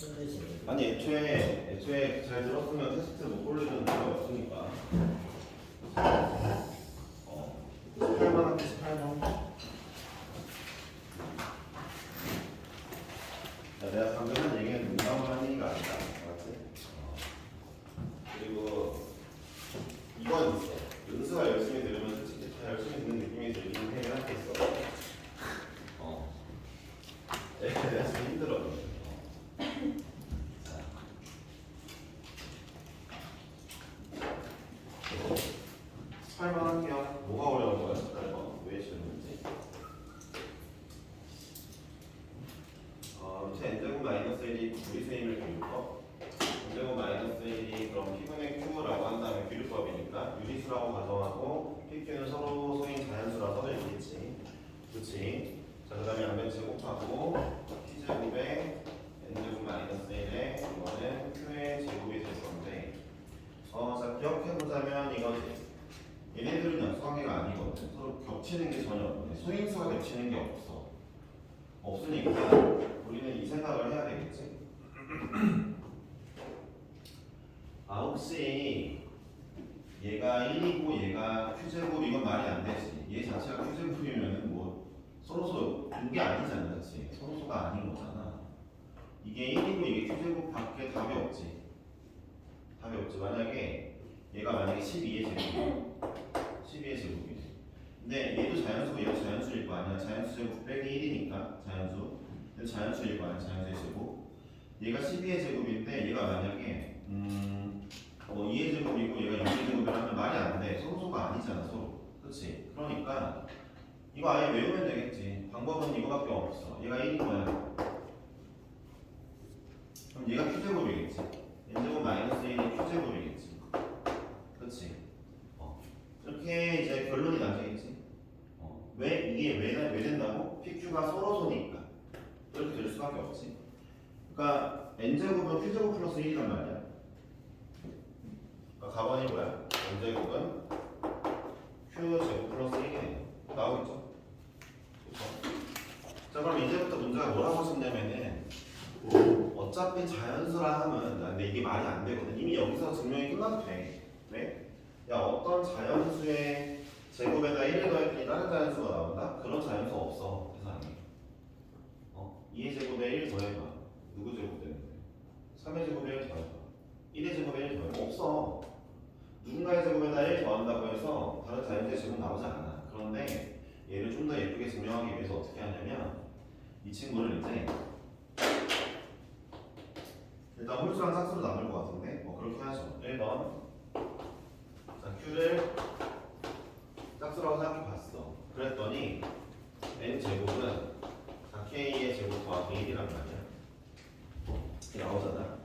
쓰지. 아니 애초에 잘 들었으면 테스트 못 볼 일은 거의 없으니까. 18번 할게 18번. 야, 내가 방금 한 얘기는 농담을 한 얘기가 아니다. 알았지? 그리고 이건 있어. 은수가 열심히 들으면 솔직히 다 열심히 듣는 느낌이 들긴 해. 하겠어. 내가 지금 힘들어. 자. 18번 할게요. 뭐가 어려운 거야? 18번. 왜 시켰는지. n제곱 마이너스 1이 우리 세임을 교육법. n제곱 마이너스 1이 그럼 p분의 q라고 한 다음에 교류법이니까 유리수라고 가정하고 pq는 서로 소인 자연수라서 있겠지. 그렇지. 자, 그 다음에 양변 제곱하고 t제곱에 n제곱 마이너스 1에 이거는 q의 제곱이 될 건데 자, 기억해보자면 이거지. 얘네들은 연수관계가 아니거든. 서로 겹치는 게 전혀 없네. 소인수가 겹치는 게 없어. 없으니까 우리는 이 생각을 해야 되겠지. 혹시 얘가 1이고 얘가 q제곱 이건 말이 안 되지. 얘 자체가 q제곱이면은 뭐 서로소 이게 아니잖아, 그렇지? 서로소가 아닌 거잖아. 이게 1이고 이게 q제곱밖에 답이 없지. 답이 없지. 만약에 12의 제곱이야. 12의 제곱이래. 근데 얘도 자연수고 얘도 자연수일 거 아니야. 자연수 제곱 빼기 1이니까 자연수. 얘도 자연수일 거 아니야. 자연수의 제곱. 얘가 12의 제곱인데 얘가 만약에 2의 제곱이고 얘가 6의 제곱이라면 말이 안 돼. 서로소가 아니잖아, 서로. 그렇지? 그러니까 이거 아예 외우면 되겠지. 방법은 이거밖에 없어. 얘가 1인 거야. 그럼 얘가 q제곱이겠지. n제곱 마이너스 1이 q제곱이겠지. 그렇지? 이렇게 이제 결론이 나겠지. 왜 이게 왜 된다고? PQ가 서로소니까 이렇게 될 수밖에 없지. 그러니까 n제곱은 q제곱 플러스 1이란 말이야. 그러니까 가번이 뭐야? n제곱은 q제곱 플러스 1이네. 나오겠죠? 그렇죠? 자, 그럼 이제부터 문제가 뭐라고 쓴다면은 어차피 자연수라 하면 근데 이게 말이 안 되거든. 이미 여기서 증명이 끝나도 돼. 왜? 야, 어떤 자연수의 제곱에다 1을 더했더니 다른 자연수가 나온다? 그런 자연수 없어, 세상에. 2의 제곱에 1 더해봐. 누구 제곱 되는데? 3의 제곱에 1 더해봐. 1의 제곱에 1 더해봐. 없어. 누군가의 제곱에다 1 더한다고 해서 다른 자연수의 제곱 나오지 않아. 그런데 얘를 좀 더 예쁘게 증명하기 위해서 어떻게 하냐면 이 친구를 이제 일단 홀수랑 짝수로 나눌 것 같은데 그렇게 하죠. 1번 자, Q를 짝수라고 생각해 봤어. 그랬더니 N제곱은 4K의 제곱 더하기 1이란 말이야. 이렇게 나오잖아.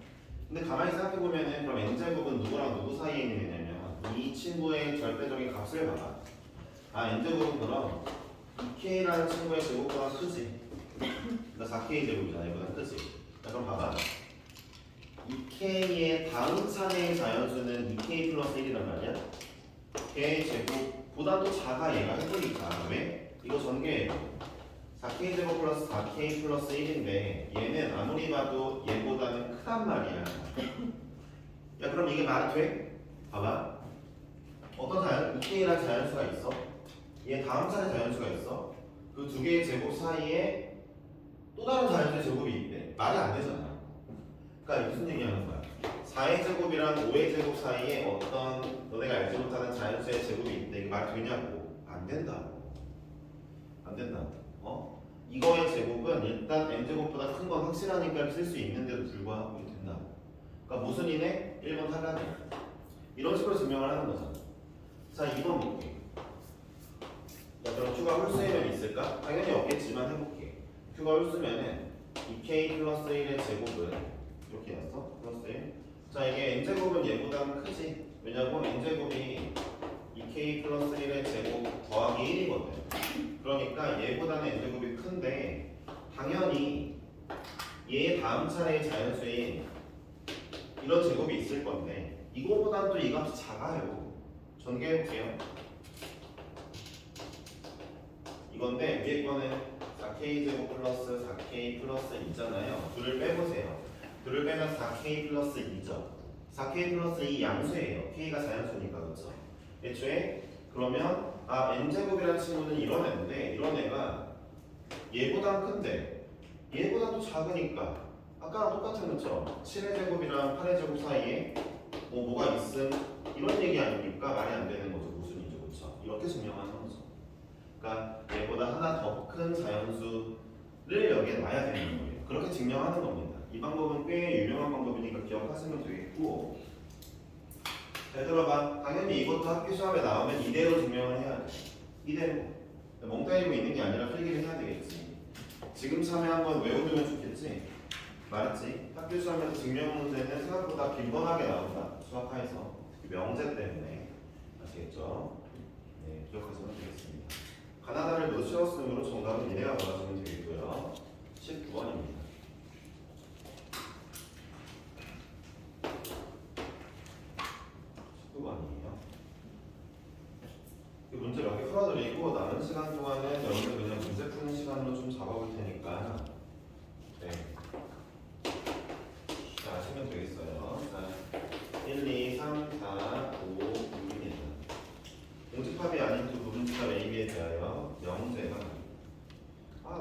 근데 가만히 생각해보면은 그럼 N제곱은 누구랑 누구 사이에 있는 애냐면 이 친구의 절대적인 값을 봐봐. N제곱은 그럼 2K라는 친구의 제곱보다 크지. 그러니까 4K 제곱이잖아. 이거는 크지. 자, 그럼 봐봐. 2K의 다음 차례의 자연수는 2K 플러스 1이란 말이야. K의 제곱보다 또 작아 얘가 해보니까. 왜? 이거 전개 4K 제곱 플러스 4K 플러스 1인데 얘는 아무리 봐도 얘보다는 크단 말이야. 야, 그럼 이게 말이 돼? 봐봐. 어떤 2K라는 자연수가 있어. 얘 다음 차례 자연수가 있어. 그 두 개의 제곱 사이에 또 다른 자연수의 제곱이 있대. 말이 안 되잖아. 그러니까 무슨 얘기하는 거야? 4의 제곱이랑 5의 제곱 사이에 어떤 너네가 알지 못하는 자연수의 제곱이 있는데 이게 말이 되냐고. 안 된다고. 안 된다고. 이거의 제곱은 일단 n제곱보다 큰 건 확실하니까 쓸 수 있는데도 불구하고 된다고. 그러니까 무슨 이네? 1번 탈락이야. 이런 식으로 증명을 하는 거잖아. 자, 2번 볼게. 자, 그럼 Q가 홀수이면 있을까? 당연히 없겠지만 해볼게. Q가 홀수면은 2K 플러스 1의 제곱은 이렇게 났어? 플러스 1. 자, 이게 n제곱은 얘보다는 크지. 왜냐면 n제곱이 2K 플러스 1의 제곱 더하기 1이거든. 그러니까 얘보다는 n제곱이 큰데 당연히 얘의 다음 차례의 자연수인 이런 제곱이 있을 건데 이거보다는 또 이 값이 작아요. 전개해볼게요. 이건데 위에 거는 4K 제곱 플러스 4K 플러스 있잖아요. 둘을 빼보세요. 둘을 빼면 4k 플러스 2죠. 4k 플러스 2 양수예요. k가 자연수니까 그렇죠. 애초에 그러면 n제곱이라는 친구는 이런 애인데 이런 애가 얘보다 큰데 얘보다 또 작으니까 아까랑 똑같은 거죠. 7의 제곱이랑 8의 제곱 사이에 뭐가 있음 이런 얘기 아닙니까? 말이 안 되는 거죠. 모순이죠. 그렇죠? 이렇게 증명하는 거죠. 그러니까 얘보다 하나 더 큰 자연수를 여기에 놔야 되는 거예요. 그렇게 증명하는 겁니다. 이 방법은 꽤 유명한 방법이니까 기억하시면 되겠고 잘 들어봐. 당연히 이것도 학교 시험에 나오면 이대로 증명을 해야 돼. 이대로. 멍 때리고 있는 게 아니라 필기를 해야 되겠지. 지금 참에 한번 외워두면 좋겠지. 말했지. 학교 시험에서 증명 문제는 생각보다 빈번하게 나온다. 수학하에서. 특히 명제 때문에. 아시겠죠? 네, 기억하시면 되겠습니다. 가나다를 놓치었으므로 정답은 이래가 나와주면 되겠고요. 19번입니다. 19번이에요. 이 문제 몇 개 풀어드리고 남은 시간 동안은 여러분들 그냥 문제 푸는 시간으로 좀 잡아볼 테니까 네. 자, 하시면 되겠어요. 자, 1, 2, 3, 4, 5, 6입니다. 공집합이 아닌 두 부분집합 A, B에 대하여 명제가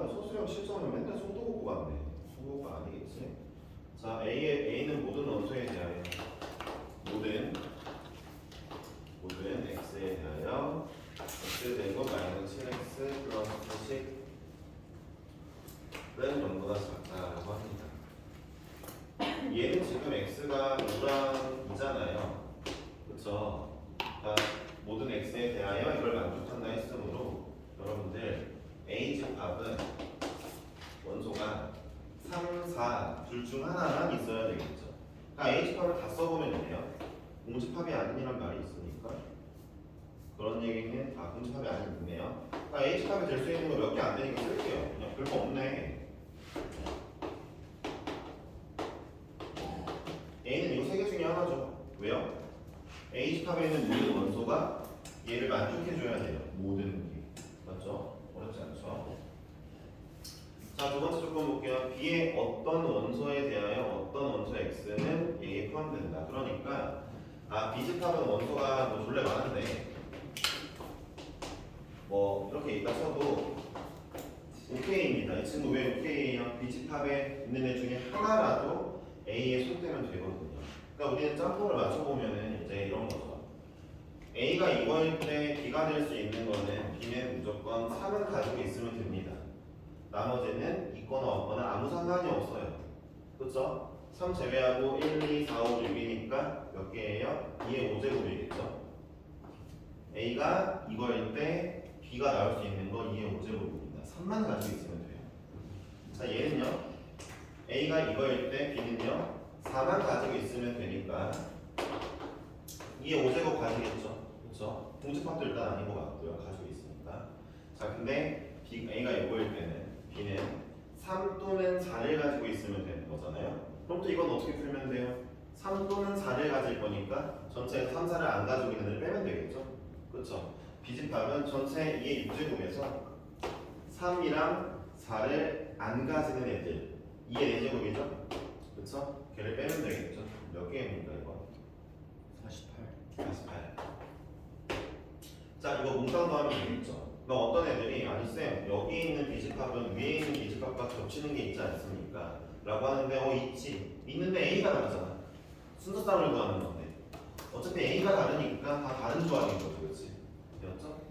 소수령 실수하면 맨날 속도 걷고 갔네. 속도 걷고 아니겠지? 자, A는 모든 원소에 대하여 모든 x에 대하여 x제곱 마이너스 7x 플러스 10은 0보다 작다라고 합니다. 얘는 지금 x가 5랑 2잖아요. 그쵸? 그러니까 모든 x에 대하여 이걸 만족한다 했으므로 여러분들 A집합은 원소가 3, 4 둘 중 하나만 있어야 되겠죠. 그러니까 A집합을 다 써보면 돼요. 공집합이 아니란 말이 있으니까 그런 얘기는 공집합이 아니네요. 그러니까 A집합이 될 수 있는 거 몇 개 안 되니까 쓸게요. 그냥 별거 없네. A는 이거 세 개 중에 하나죠. 왜요? A집합에 있는 모든 원소가 얘를 만족해줘야 돼요. 모든 게. 맞죠? 어렵지 않죠? 자, 두 번째 조건 볼게요. B의 어떤 원소에 대하여 어떤 원소 X는 A에 포함된다. 그러니까 B집합은 원소가 졸래 많은데 이렇게 있다 쳐도 OK입니다. 이 친구 왜 OK예요? B집합에 있는 애 중에 하나라도 A에 속되면 되거든요. 그러니까 우리는 짬뽕을 맞춰보면은 이제 이런 거죠. A가 이거일 때 B가 될 수 있는 거는 B는 무조건 3을 가지고 있으면 됩니다. 나머지는 있거나 없거나 아무 상관이 없어요. 그쵸? 3 제외하고 1, 2, 4, 5, 6이니까 몇 개예요? 2의 5제곱이겠죠? A가 이거일 때 B가 나올 수 있는 거 2의 5제곱입니다. 3만 가지고 있으면 돼요. 자, 얘는요. A가 이거일 때 B는요. 4만 가지고 있으면 되니까 2의 5제곱 가지겠죠? 그쵸? 공집합도 일단 아닌 것 같고요. 가지고 있으니까. 자, 근데 A가 이거일 때는 B는 3 또는 4를 가지고 있으면 되는 거잖아요. 그럼 또 이건 어떻게 풀면 돼요? 3 또는 4를 가질 거니까 전체에서 3, 4를 안 가지고 있는 애를 빼면 되겠죠? 그렇죠? B집합은 전체 2의 6제곱에서 3이랑 4를 안 가지는 애들 2의 4제곱이죠? 그렇죠? 걔를 빼면 되겠죠? 몇 개입니까 이거? 48. 자, 이거 몽땅 더하면 되겠죠? 그럼 어떤 애들이 아니쌤 여기 있는 B집합은 위에 있는 B집합과 겹치는 게 있지 않습니까? 라고 하는데 있지. 있는데 A가 다르잖아. 순서쌍을 구하는 건데 어차피 A가 다르니까 다 다른 조합인 거죠. 그렇지? 되었죠?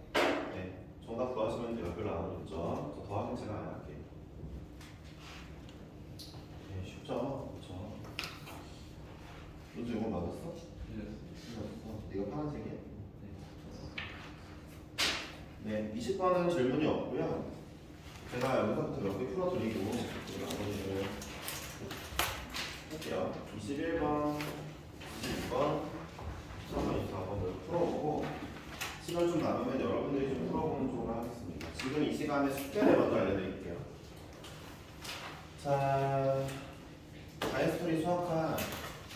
네. 정답 더하시면 돼요. 별로 안 어렵죠? 저 더하긴 제가 안 할게요. 네, 쉽죠? 그렇죠? 너도 이거 맞았어? 네. 네가 파란색이야? 네, 20번은 질문이 없고요. 제가 여기서부터 몇 개 풀어드리고 나머지를 할게요. 21번, 22번, 23번, 24번을 풀어보고 시간 좀 남으면 여러분들이 좀 풀어보는 쪽으로 하겠습니다. 지금 이 시간에 숙제를 먼저 알려드릴게요. 자, 다이스토리 수학과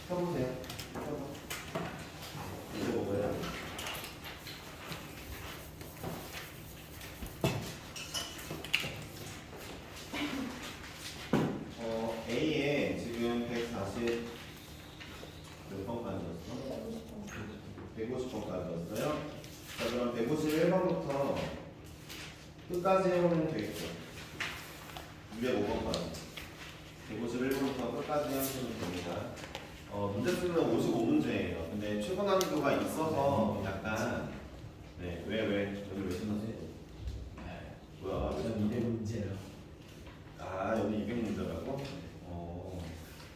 펴보세요. 이제 뭐예요? A에 지금 140 150번까지 였어요. 자, 그럼 151번부터 끝까지 해오면 되겠죠. 205번까지. 151번부터 끝까지 하시면 됩니다. 문제 수는 55문제예요. 근데 최고 난이도가 있어서 약간 왜 여기 왜 신나지? 뭐야? 저는 200문제요. 아 여기 200문제라고?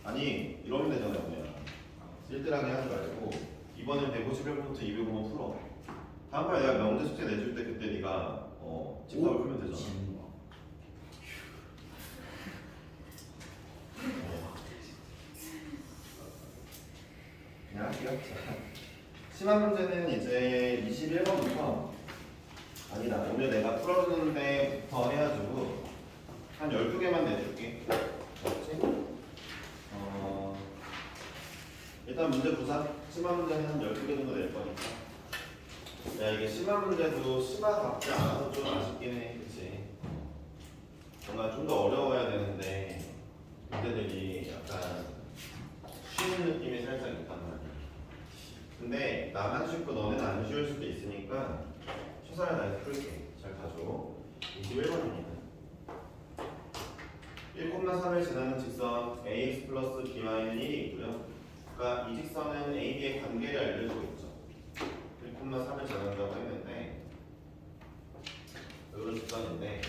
아니 이러면 되잖아요 그냥 쓸데하게 하지 말고 이번엔 151번부터 205번 풀어. 다음번에 내가 명제 숙제 내줄 때 그때 네가 집합을 풀면 되잖아. 그냥 할게요. 자, 심한 문제는 이제 21번부터 아니다. 오늘 내가 풀어주는 데부터 해가지고 한 12개만 내줄게. 그렇지? 일단 문제 부사 심한 문제는 한 12개 정도 낼 거니까. 야 이게 심한 문제도 심하답지 않아서 좀 아쉽긴 해. 그치? 뭔가 좀 더 어려워야 되는데 문제들이 약간 쉬운 느낌이 살짝 있단 말이야. 근데 나만 쉽고 너는 안 쉬울 수도 있으니까 최선을 다해서 풀게. 잘 가져. 21번입니다. 1,3을 지나는 직선 ax 플러스 by는 1이 있고요. 그러니까 이 직선은 a, b의 관계를 알려주고 있죠. 1,3을 지나는다고 했는데 이런 직선인데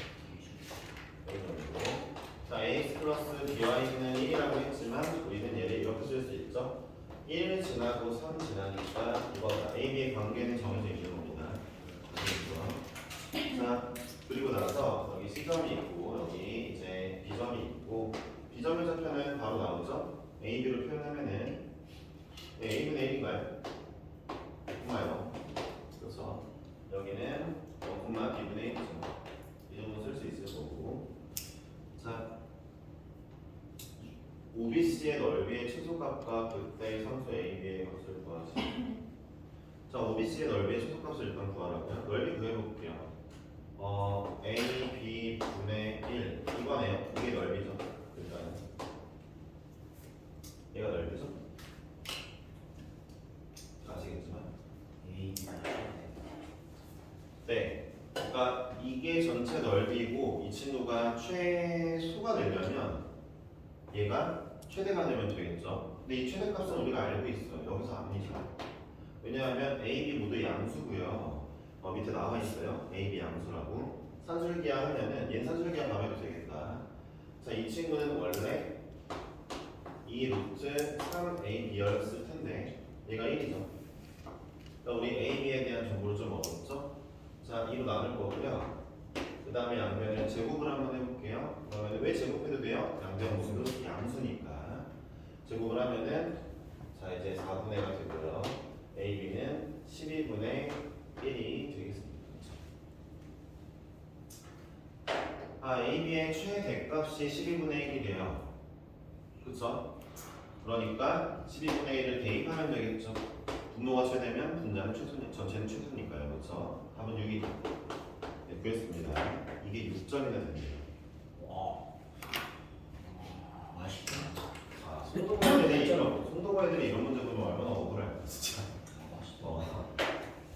자, ax 플러스 by는 1이라고 했지만 우리는 얘를 이렇게 쓸 수 있죠. 1 지나고 3 지나니까 이거다. a, b의 관계는 정해져 있는 겁니다. 자, 그리고 나서 여기 C점이 있고 여기 이제 B점이 있고 B점의 좌표는 바로 나오죠. A, B로 표현하면은 A분의 1인가요? 고마요. 그래서 여기는 0, B분의 1이죠. 이 정도 쓸 수 있을 거고. 자, OBC의 넓이의 최소값과 그때의 상수 AB의 값을 구하시죠. 자, OBC의 넓이의 최소값을 일단 구하라고요. 넓이 구해볼게요. A, B 분의 1 이거네요. 이게 넓이죠. 일단 얘가 넓이죠. 아시겠지만 네. 그러니까 이게 전체 넓이고 이 친구가 최소가 되려면 얘가 최대가 되면 되겠죠. 근데 이 최대값은 우리가 알고 있어요. 여기서 압니다. 왜냐하면 A, B 모두 양수고요. 밑에 나와 있어요. A, B 양수라고. 산술기하 하면은 얘는 산술기하 가면 되겠다. 자, 이 친구는 원래 이 루트 3AB였을 텐데 얘가 1이죠. 그러니까 우리 A, B에 대한 정보를 좀 얻었죠. 자, 2로 나눌 거고요. 그 다음에 양변을 제곱을 한번 해볼게요. 그러면 왜 제곱해도 돼요? 양변 모두 양수니까. 제곱을 하면은 자 이제 4분의 1가 되고요. A, B는 12분의 1이 되겠습니다. AB의 최대값이 12분의 1이래요. 그쵸? 그러니까 12분의 1을 대입하면 되겠죠. 분모가 최대면 분자는 최소니, 전체는 최소니까요. 그쵸? 답은 6이죠. 네, 구했습니다. 이게 6점이나 됩니다. 와, 맛있다. 송도고 애들이 이런 문제 보면 얼마나 억울할까 진짜.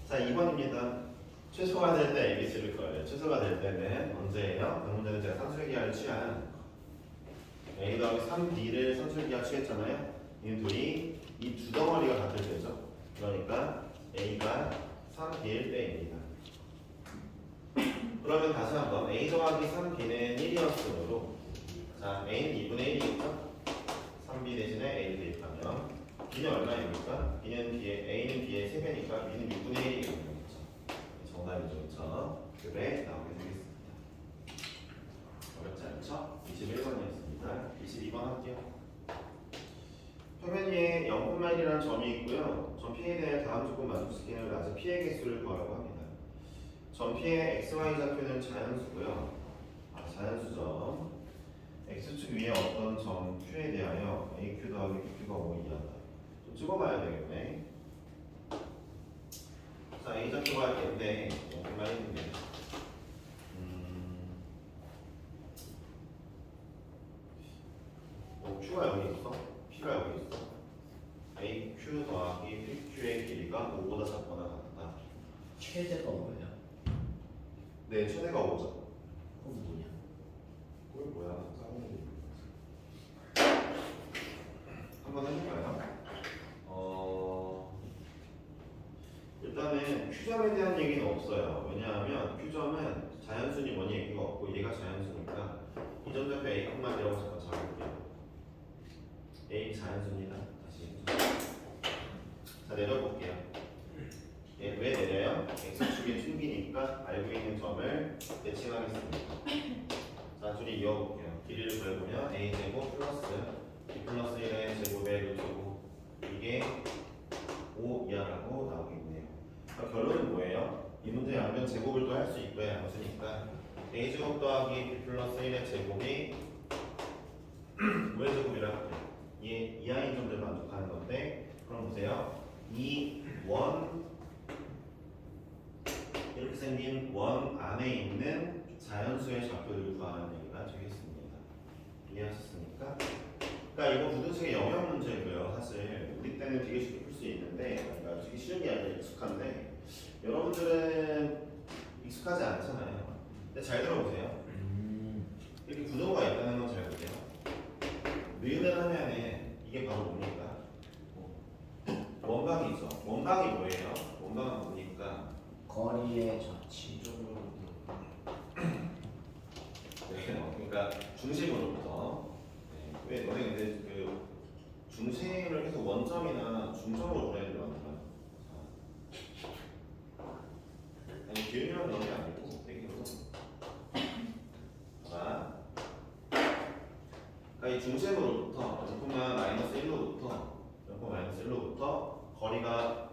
자, 2번입니다. 최소가 될 때 ABC를 거예요. 최소가 될 때는 언제예요? 그 문제는 제가 산술기하를 취한 A 더하기 3B를 산술기하 취했잖아요. 이 둘이 이 두 덩어리가 같을 때죠. 그러니까 A가 3B일 때입니다. 그러면 다시 한번 A 더하기 3B는 1이었으므로 자 A는 2분의 1이겠죠? 3B 대신에 A를 대입하면 B는 얼마입니까? A는 B의 3배니까 B는 6분의 1이겠죠. 정답이죠. 그렇죠? 그래 나오게 되겠습니다. 어렵지 않죠? 21번이었습니다. 22번 할게요. 표면 위에 0,1이라는 점이 있고요. 점 P에 대해 다음 조건 만족시키는 낮은 P의 개수를 구하라고 합니다. 점 P의 XY 좌표는 자연수고요. 자연수점. X축 위에 어떤 점 Q에 대하여 AQ 더하기 QQ가 5 이하다. 좀 찍어봐야 되겠네. 자, A 좌표가 할 텐데 여기만 있는데 Q가 여기 있어? P가 여기 있어. AQ 더하기 PQ의 길이가 5보다 작거나 최대가 뭐예요? 네, 최대가 5죠. 그건 뭐냐? 그게 뭐야? 한번 해볼까요? 일단은 Q점에 대한 얘기는 없어요. 왜냐하면 Q점은 자연수니 뭐니 얘기가 없고 얘가 자연수니까 이 점좌표 A, B라고 잠깐 적어볼게요. A 자연수입니다. 다시 자 내려볼게요. 예, 왜 내려요? X축이 충기니까 알고 있는 점을 대칭하겠습니다. 자 둘이 이어볼게요. 길이를 구해보면 A제곱 플러스 B 플러스 1의 제곱의 루트고 이게 5 이하라고 나오겠네요. 결론은 뭐예요? 이 문제 양변 제곱을 또 할 수 있고요. 양수니까 A제곱 더하기 B 플러스 1의 제곱이 5의 제곱이라고 해요. 얘 이하인 점들 만족하는 건데 그럼 보세요. 이 원 이렇게 생긴 원 안에 있는 자연수의 좌표를 구하는 얘기가 되겠습니다. 이해하셨습니까? 그러니까 이거 부등식의 영역 문제고요. 사실 우리 때는 되게 쉽게 풀 수 있는데, 그러니까 되게 쉬운 게 아니라 익숙한데 여러분들은 익숙하지 않잖아요. 근데 잘 들어보세요. 이렇게 구조가 있다는 건 잘 보세요. 느는 하면은 이게 바로 뭡니까? 원각이죠. 원각이 뭐예요? 원각은 뭡니까? 거리의 좌치. 네, 그러니까 중심으로부터. 네, 왜 너네 근데 그 중심을 계속 원점이나 중점으로 보내는 거 같아요. 아니 기울이랑 그런 게 아니고 대기로. 자, 그러니까 이 중심으로부터 0,-1로부터 0,-1로부터 거리가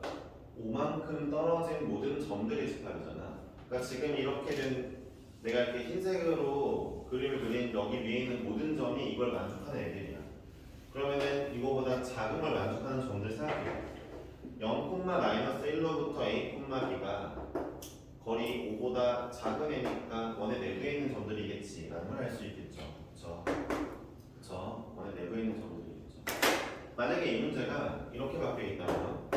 5만큼 떨어진 모든 점들의 집합이잖아. 그러니까 지금 이렇게 된 내가 이렇게 흰색으로 그림을 그린 여기 위에 있는 모든 점이 이걸 만족하는 애들이야. 그러면은 이거보다 작은 걸 만족하는 점들 생각해. 0,-1로부터 A, B가 거리 5보다 작은 애니까 원의 내부에 있는 점들이겠지 라는 걸 알 수 있겠죠. 그쵸? 원의 내부에 있는 점들이겠죠. 만약에 이 문제가 이렇게 바뀌어 있다면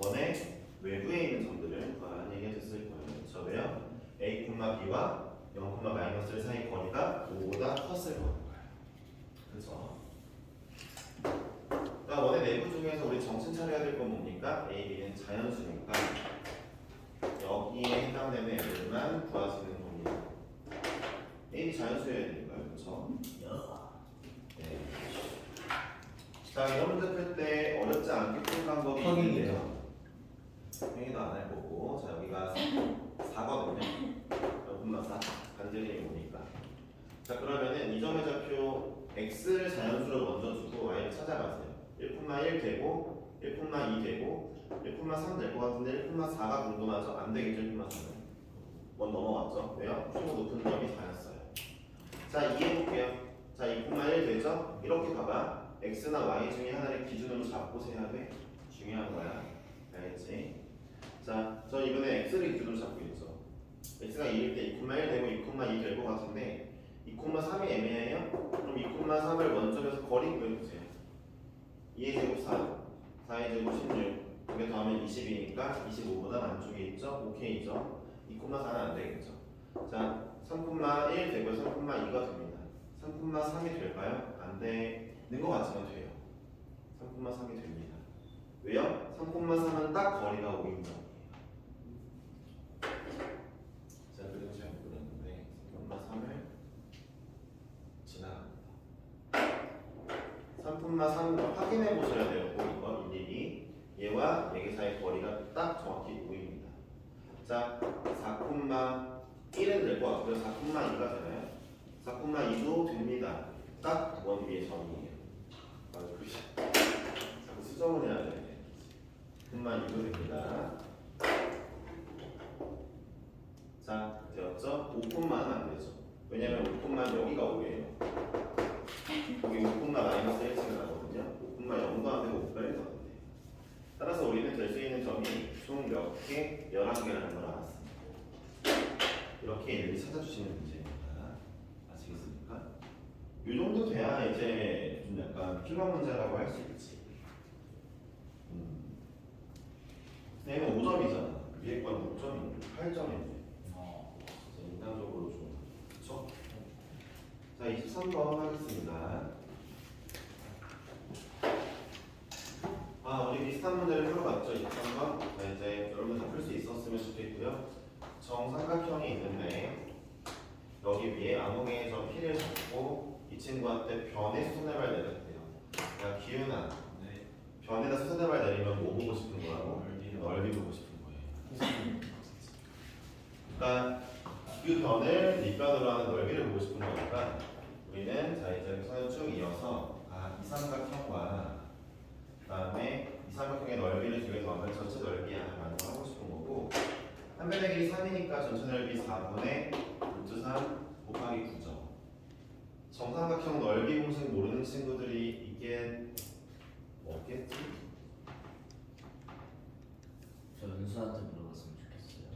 원의 외부에 있는 점들을 구하라는 얘기가 됐을 거예요. 그쵸? 왜요? A, B와 0,-1 사이 거리가 5보다 컸을 거예요. 그쵸? 그러니까 원의 내부 중에서 우리 정신 차려야 될 건 뭡니까? A, B는 자연수니까 여기에 해당되는 애들만 구하시는 겁니다. A, B 자연수여야 되니까요. 그쵸? 네. 자, 이런 문제 풀 때 어렵지 않게 푸는 방법이 있는데요. 행위도 안 할 거고, 자 여기가 4거든요. 0,4 반지름이 오니까. 자 그러면은 이 점의 좌표 x를 자연수로 먼저 주고 y를 찾아가세요. 1,1 되고 1,2 되고 1,3 될 것 같은데 1,4가 궁금하죠? 안 되겠죠? 1,3은 원 넘어갔죠? 왜요? 최고 높은 점이 4였어요. 자 이해해볼게요. 자 2,1 되죠? 이렇게 봐봐. x나 y 중에 하나를 기준으로 잡고 세야 돼. 중요한 거야. 알겠지? 자, 저 이번에 x를 기준으로 잡고 있죠. x가 2일 때 2,1 되고 2,2 될 것 같은데 2,3이 애매해요? 그럼 2,3을 원점에서 거리 구해주세요. 2의 제곱 4, 4의 제곱 16 이게 더하면 20이니까 25보다 안쪽에 있죠? 오케이죠? 2,4는 안 되겠죠? 자, 3,1 되고 3,2가 됩니다. 3,3이 될까요? 안 되는 것 같지만 돼요. 3,3이 됩니다. 왜요? 3,3은 딱 거리가 5입니다. 자, 그래서 제가 그렸는데 3,3을 지나갑니다. 3,3 확인해 보셔야 돼요. 이거 일일이 얘와 얘 사이 거리가 딱 정확히 5입니다. 자, 4,1은 될 것 같고요. 4,2가 되나요? 4,2도 됩니다. 딱 원 위의 점이에요. 자꾸 수정을 해야 돼. 4,2도 됩니다. 자, 되었죠? 5콤마는 안 되죠. 왜냐면 5콤마는 여기가 5예요. 여기 5콤마 마이너스 1씩 나거든요. 5콤마 0도 안 되고 5가 1도 안 돼요. 따라서 우리는 될 수 있는 점이 총 몇 개? 11개라는 걸 알았습니다. 이렇게 일일이 찾아주시는 문제입니다. 아시겠습니까? 이 정도 돼야 이제 좀 약간 필러 문제라고 할 수 있지. 얘는 5점이잖아. 위에 건 5점인데 8점인데 어. 인간적으로 좀 그쵸? 자 23번 하겠습니다. 우리 비슷한 문제를 풀어봤죠 23번. 자 이제 여러분 다 풀 수 있었으면 좋겠고요. 정삼각형이 있는데 여기 위에 암호의 점 P를 잡고 이 친구한테 변의 수선해발 내렸대요. 야 기훈아 네. 변에다 수선해발 내리면 뭐 보고 싶은 거라고? 넓이 보고 싶은 거예요. 그러니까 그 변을 밑변으로 하는 넓이를 보고 싶은 거니까 우리는 자 이제 선을 쭉 이어서 이 삼각형과 그다음에 이 삼각형의 넓이를 두개 더하면 전체 넓이야 라는 걸 하고 싶은 거고 한 변의 길이 3이니까 전체 넓이 4분의 루트 3 곱하기 9죠. 정삼각형 넓이 공식 모르는 친구들이 이게 없겠지? 저 은수한테 물어봤으면 좋겠어요.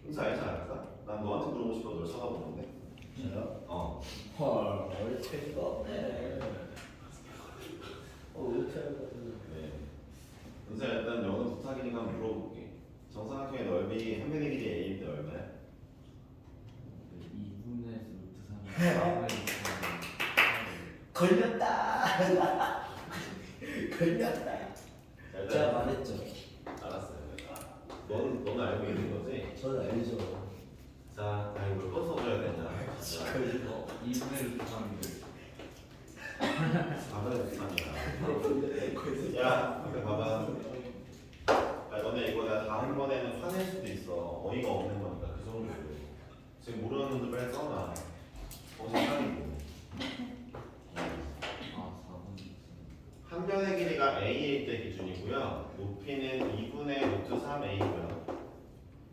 은수 알지 않을까? 난 너한테 물어보고 싶어서 널 쳐다보는데. 저요? 헐, 어이가 없네. 어이가 네. 은수야 일단 영어 부탁이니까 한번 물어볼게. 정삼각형의 넓이 한 변의 길이 a인데 얼마야? 2분의 루트 3 걸렸다. 걸렸다. 자, 제가 말했죠. 알았어요. 너는 알고 있는 거지? 저는 알죠. 자, 이걸 또 써줘야 되냐? 걸리고 2분의 루트 3인데 4분의 3이야. 야, 앞에 봐봐. 야, 너네 이거 내가 다음번에는 화낼 수도 있어. 어이가 없는 거니까 그 정도로. 지금 모르는 놈들 빨리 써놔. 정상이고. 아 4분. 한 변의 길이가 a일 때 기준이고요. 높이는 2분의 루트 3a고요.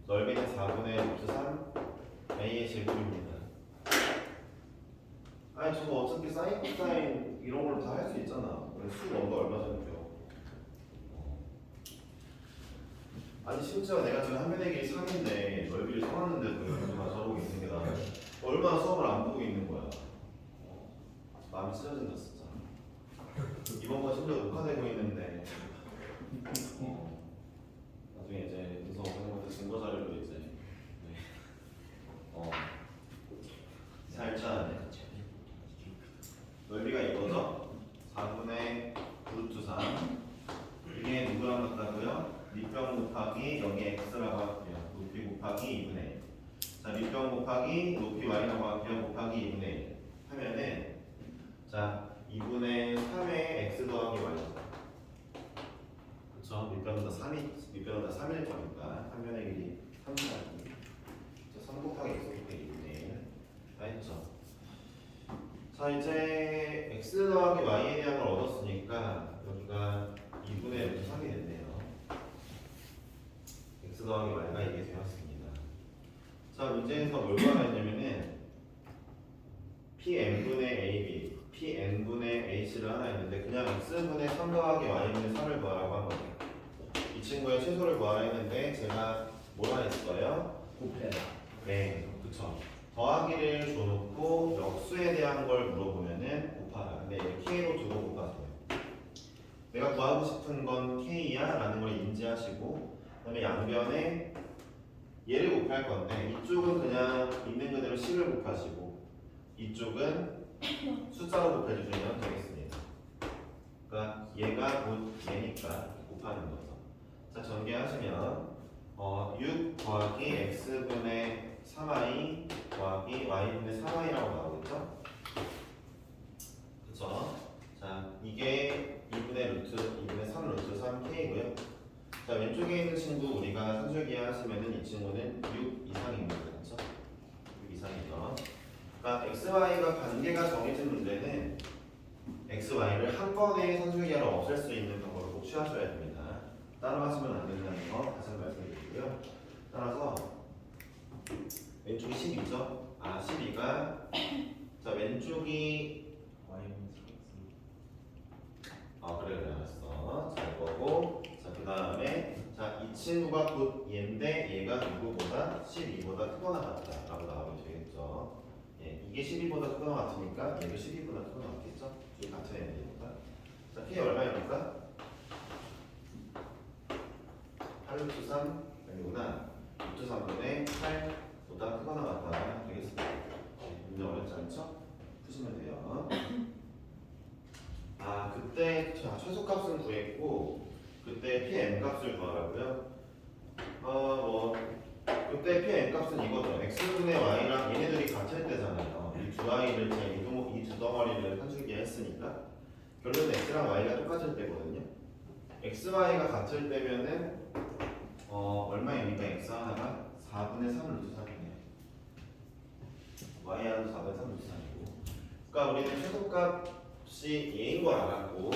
넓이는 4분의 루트 3 a의 제곱입니다. 아니 저거 어차피 사인, 코사인 이런 걸 다 할 수 있잖아. 수 원도 얼마 전에 배워. 아니 심지어 내가 지금 한 변의 길이 3인데 넓이를 써놨는데도 여기만 저러고 있는 게 나는 얼마나 수업을 안 보고 있는 거야. 마음이 찢어진다 진짜. 이번 거 심지어 녹화되고 있는데 나중에 이제 은서 선생님한테 증거 자료로 이제 네. 자 일단 넓이가 이거죠? 4분의 루트 3 이게 누구랑 같다고요? 밑변 곱하기 여기 x라고 할게요. 높이 곱하기 2분의 1. 자 밑변 곱하기 높이 y라고 할게요. 곱하기 2분의 1 하면은 자 2분의 3의 x 더하기 y 그쵸? 밑변은 다 3일 거니까 한 변의 길이 3 더하기 3 곱하기 x 곱하기 2분의 1 다 했죠? 자 이제 x 더하기 y에 대한 걸 얻었으니까 여기가 2분의 루트 3이 됐네요. x 더하기 y가 이게 되었습니다. 자 문제에서 뭘 구하냐면은 pn분의 ab, pn분의 h를 하나 있는데 그냥 x분의 3 더하기 y분의 3을 구하라고 한 거예요. 이 친구의 최소를 구하라 했는데 제가 뭐라 했어요? 곱해라. 네, 그쵸. 더하기를 줘놓고 역수에 대한 걸 물어보면은 곱하라. 근데 얘를 k로 두고 곱하세요. 내가 구하고 싶은 건 k야 라는 걸 인지하시고 그 다음에 양변에 얘를 곱할 건데 이쪽은 그냥 있는 그대로 10을 곱하시고 이쪽은 숫자로 곱해주시면 되겠습니다. 그러니까 얘가 곧 얘니까 곱하는 거죠. 자 전개하시면 6 더하기 x분의 3y 더하기 y분의 3y라고 나오겠죠? 그쵸? 자 이게 2분의 3 루트 3k고요. 자 왼쪽에 있는 친구 우리가 산술기 하시면은 이 친구는 6 이상입니다. 그렇죠? 6 이상이죠. 그러니까 xy가 관계가 정해진 문제는 xy를 한 번에 산술기하러 없앨 수 있는 방법을 꼭 취하셔야 됩니다. 따로 하시면 안 된다는 거 다시 한번 말씀드리고요. 따라서 왼쪽이 12죠? 12가 자 왼쪽이 y는 3x 그래 알았어. 잘 거고 자 그 다음에 자 이 친구가 곧 얘인데 얘가 누구보다 12보다 크거나 같다 라고 나오면 되겠죠. 예, 이게 12보다 크거나 같으니까 얘도 12보다 크거나 같겠죠? 둘이 같은 애들이니까. 자 k 얼마입니까? 8루트 3 루트 3분의 8보다 크거나 같다 되겠습니다. 문제 어렵지 않죠? 푸시면 돼요. 그때 최소값은 구했고 그때 Pm 값을 구하라고요? 그때 Pm 값은 이거죠. X분의 Y랑 얘네들이 같을 때잖아요. 이 두 Y를 이 두 덩어리를 한 줄기에 했으니까 결론은 X랑 Y가 똑같을 때거든요. X, Y가 같을 때면은 얼마입니까? X 하나가 4분의 3 루트 3이네요. Y 하나도 4분의 3 루트 3이고 그러니까 우리는 최소값이 A인 걸 알았고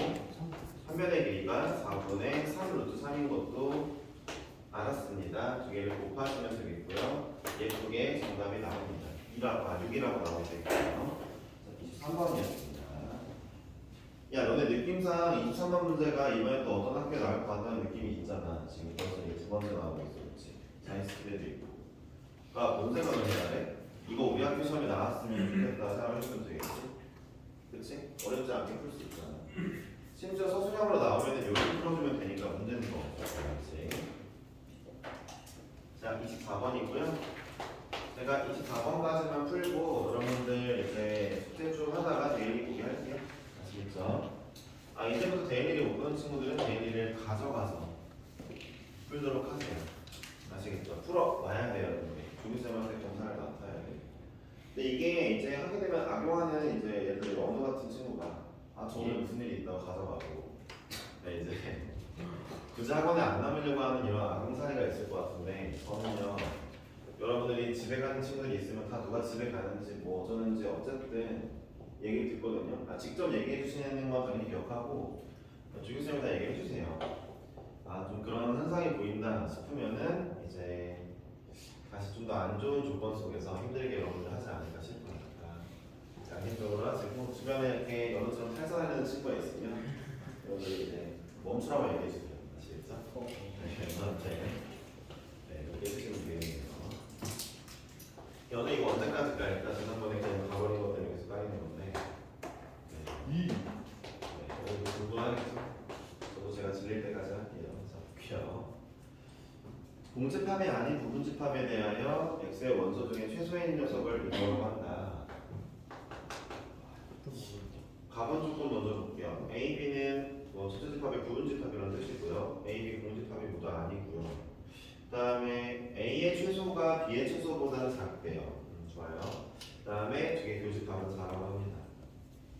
한변의 길이가 4분의 3 루트 3인 것도 알았습니다. 두 개를 곱하시면 되겠고요. 예쁘게 정답이 나옵니다. 6이라고 나오면 되겠고요. 23번이었습니다. 야, 너네 느낌상 23번 문제가 이번에 또 어떤 학교에 나올 것 같다는 느낌이 있잖아. 지금 벌써 이게 두 번째 나오고 있어, 그렇지? 사이언스 때도 있고. 그러니까 뭔 생각을 해야 돼? 이거 우리 학교 시험에 나왔으면 좋겠다 생각을 해주면 되겠지? 그렇지? 어렵지 않게 풀 수 있잖아. 심지어 서술형으로 나오면 여기 풀어주면 되니까 문제는 거 없어, 그렇지? 자, 24번이고요. 제가 24번까지만 풀고 여러분들 이제 숙제 좀 하다가 데일리 보기 할게요. 아시겠죠? 이제부터 데일리를 못 보는 친구들은 데일리를 가져가서 풀도록 하세요. 아시겠죠? 풀어와야 돼요. 조교쌤한테 검사를 맡아야 돼요. 근데 이게 이제 하게 되면 악용하는 이제 예를 들어 언어 같은 친구가 저번에 무슨 일이 있다고 가져가고 이제 굳이 학원에 안 남으려고 하는 이런 악용 사례가 있을 것 같은데 저는요 여러분들이 집에 가는 친구들이 있으면 다 누가 집에 가는지 뭐 어쩌는지 어쨌든 얘기를 듣거든요. 직접 얘기해 주시는 건 당연히 기억하고 주교쌤이 다 얘기해 주세요. 좀 그런 현상이 보인다 싶으면은 이제 다시 좀 더 안 좋은 조건 속에서 힘들게 여러분들 하지 않을까 싶습니다. 양심적으로 하시고 주변에 이렇게 여러분처럼 탈선하는 친구가 있으면 여러분들이 이제 멈추라고 얘기해 주세요. 아시겠죠? 이렇게 해주시면 되겠네요. 연애 이거 언제까지 깔까? 지난번에 그냥 가버린 것 때문에 계속 깔리는 건데 오늘 공부하겠죠? 저도 제가 질릴 때까지 할게요. 자, 볼게요. 공집합이 아닌 부분집합에 대하여 X의 원소 중에 최소인 녀석을 이거라고 한다. 가분 조건 먼저 볼게요. A, B는 첫째 집합의 부분집합이라는 뜻이고요. A, B 공집합이 모두 아니고요. 그 다음에 A의 최소가 B의 최소보다는 작대요. 좋아요. 그 다음에 두 개 교집합은 4라고 합니다.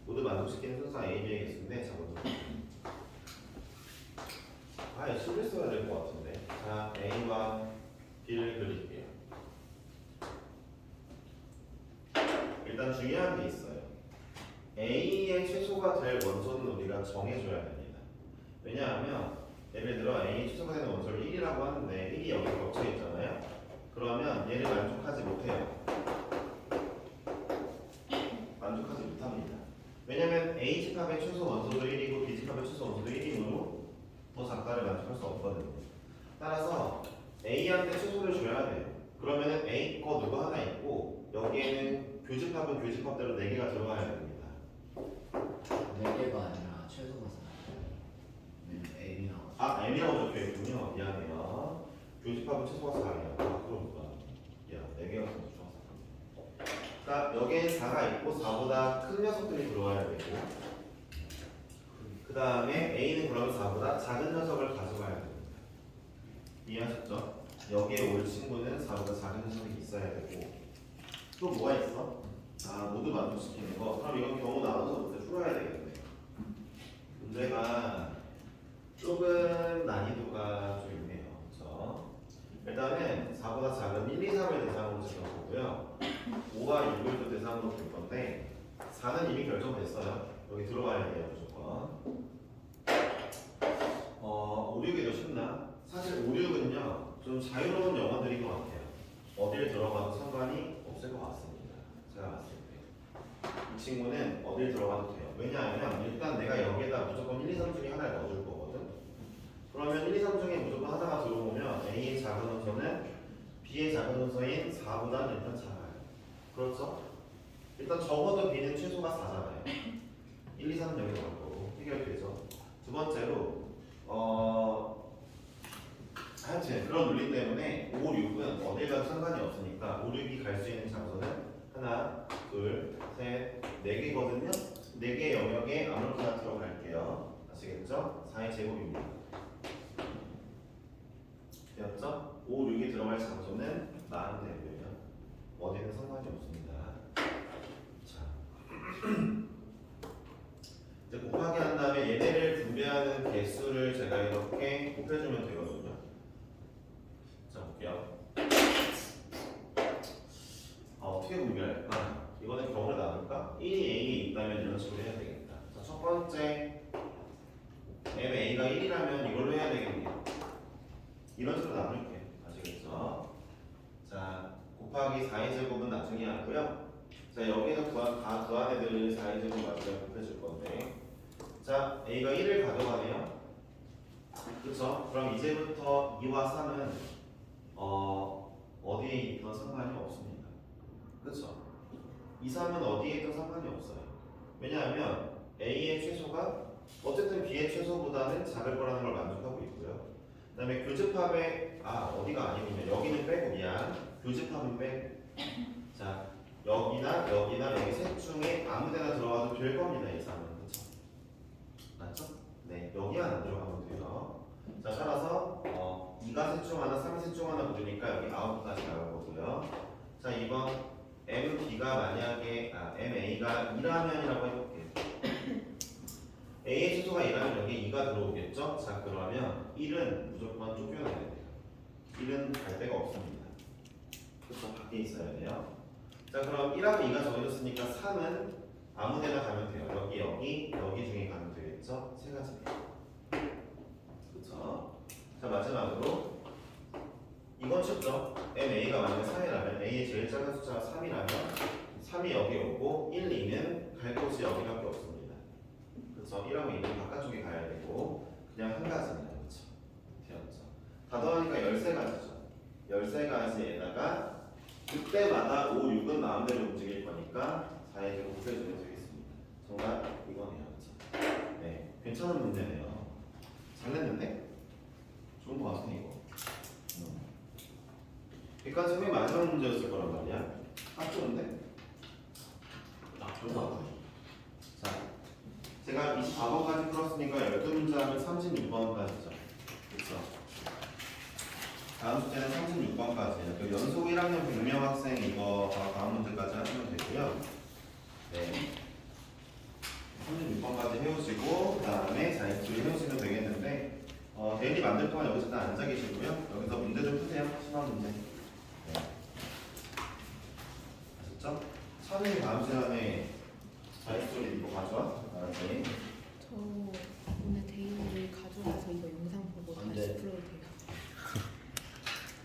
모두 만족시키는 순서 A, B의 개수인데 잡아줘. 실을 써야 될 것 같은데. 자, A와 B를 그릴게요. 일단 중요한 게 있어요. A의 최소가 될 원소는 우리가 정해줘야 됩니다. 왜냐하면 예를 들어 A의 최소가 되는 원소를 1이라고 하는데 1이 여기서 겹쳐 있잖아요. 그러면 얘를 만족하지 못해요. 만족하지 못합니다. 왜냐면 A 집합의 최소 원소도 1이고 B 집합의 최소 원소도 1이므로 더 작다를 만족할 수 없거든요. 따라서 A한테 최소를 줘야 돼요. 그러면은 A 거 누구 하나 있고 여기에는 교집합은 교집합대로 4개가 들어가야 됩니다. 4개가 아니라 최소가 4. M이 나왔어. M이라고 적혀있군요. 미안해요. 교집합은 최소가 4예요. 그렇구나. 4개가 더 좋았어. 그러니까 여기에 4가 있고 4보다 큰 녀석들이 들어와야 되고 그 다음에 A는 그러면 4보다 작은 녀석을 가져가야 됩니다. 이해하셨죠? 여기에 올 친구는 4보다 작은 녀석이 있어야 되고 또 뭐가 있어? 모두 만족시키는 거. 그럼 이건 경우 나눠서 문제 풀어야 되겠네요. 문제가 조금 난이도가 좀 있네요. 그렇죠? 일단은 4보다 작은 1, 2, 3을 대상으로 지어보고요. 5와 6을 또 대상으로 볼 건데 4는 이미 결정됐어요. 여기 들어와야 돼요. 무조건. 5, 6이 더 쉽나? 사실 5, 6은요 좀 자유로운 영어들인 것 같아요. 어딜 들어가도 상관이 없을 것 같습니다. 제가 봤을 때. 이 친구는 어딜 들어가도 돼요. 왜냐하면 일단 내가 여기에다 무조건 1, 2, 3 중에 하나를 넣어줄 거거든. 그러면 1, 2, 3 중에 무조건 하나가 들어오면 A의 작은 원소는 B의 작은 원소인 4보다는 일단 작아요. 그렇죠? 일단 적어도 B는 최소가 4잖아요. 1, 2, 3은 여기 넣을 거고 해결되죠. 두 번째로 하여튼 그런 논리 때문에 5, 6은 어딜 6이 갈 수 있는 장소는 하나, 둘, 셋, 4개거든요. 4개 영역에 아무렇게나 들어갈게요. 아시겠죠? 4의 제곱입니다. 되었죠? 5, 6이 들어갈 장소는 마음대로예요. 어디는 상관이 없습니다. 자, 이제 곱하기 한 다음에 얘네를 분배하는 개수를 제가 이렇게 곱해주면 되거든요. 자, 볼게요. 어떻게 분배할까? 이거는 경우를 나눌까? 1이 A에 있다면 이런 식으로 해야 되겠다. 자, 첫 번째 MA가 1이라면 이걸로 해야 되겠네요. 이런 식으로 나눌게. 아시겠죠? 자, 곱하기 4의 제곱은 나중에 하고요. 자, 여기에서 구한 애들을 4의 제곱 나중에 곱해줄 건데, 자, A가 1을 가져가네요. 그쵸? 그럼 이제부터 2와 3은 어디에 있던 상관이 없습니다. 그쵸? 2, 3은 어디에 있던 상관이 없어요. 왜냐하면 A의 최소가 어쨌든 B의 최소보다는 작을 거라는 걸 만족하고 있고요. 그 다음에 교집합의 어디가 아니군요. 여기는 빼고 미안. 교집합은 빼고. 자, 여기나 여기 셋 중에 아무데나 들어가도 될 겁니다. 이 3은. 그쵸? 맞죠? 네, 여기 하나 들어가면 돼요. 자, 따라서 2가 셋 중 하나, 3이 셋 중 하나 묻으니까 여기 9까지 나올 거고요. 자, 2번 MB가 만약에 MA가 2라면이라고 해볼게요. A의 최소가 2라면 여기 2가 들어오겠죠? 자, 그러면 1은 무조건 쫓겨나야 돼요. 1은 갈 데가 없습니다. 그렇죠? 밖에 있어야 돼요. 자, 그럼 1하고 2가 정해졌으니까 3은 아무데나 가면 돼요. 여기 중에 가면 되겠죠? 세 가지네요. 그렇죠? 자, 마지막으로 이건 쉽죠? MA가 만약에 3이라면 A의 제일 작은 숫자가 3이라면 3이 여기 오고 1, 2는 갈 곳이 여기밖에 없습니다. 그래서 1하고 2는 바깥쪽에 가야 되고 그냥 한 가지입니다. 그렇죠? 되었죠? 다 더하니까 13가지죠. 13가지에다가 그때마다 5, 6은 마음대로 움직일 거니까 4에 좀 곱해주면 되겠습니다. 정답 이거네요. 그렇죠? 네, 괜찮은 문제네요. 잘 냈는데? 좋은 거 같아 이거. 객관성의 마지막 문제였을 거란 말이야. 딱 좋은데? 좋은 거 같아. 자, 제가 24번까지 풀었으니까 12문제하면 36번까지죠. 그쵸? 다음 숙제는 36번까지예요. 그 연속 1학년 100명 학생 이거 다음 문제까지 하시면 되고요. 네. 36번까지 해오시고 그 다음에 자연수를 해오시면 되겠는데 대인이 만들 동안 여기서 다 앉아 계시고요. 여기서 문제 좀 푸세요. 심한 문제. 네. 아셨죠? 찬우이 다음 시간에 자연수를 이거 가져와. 알았지? 저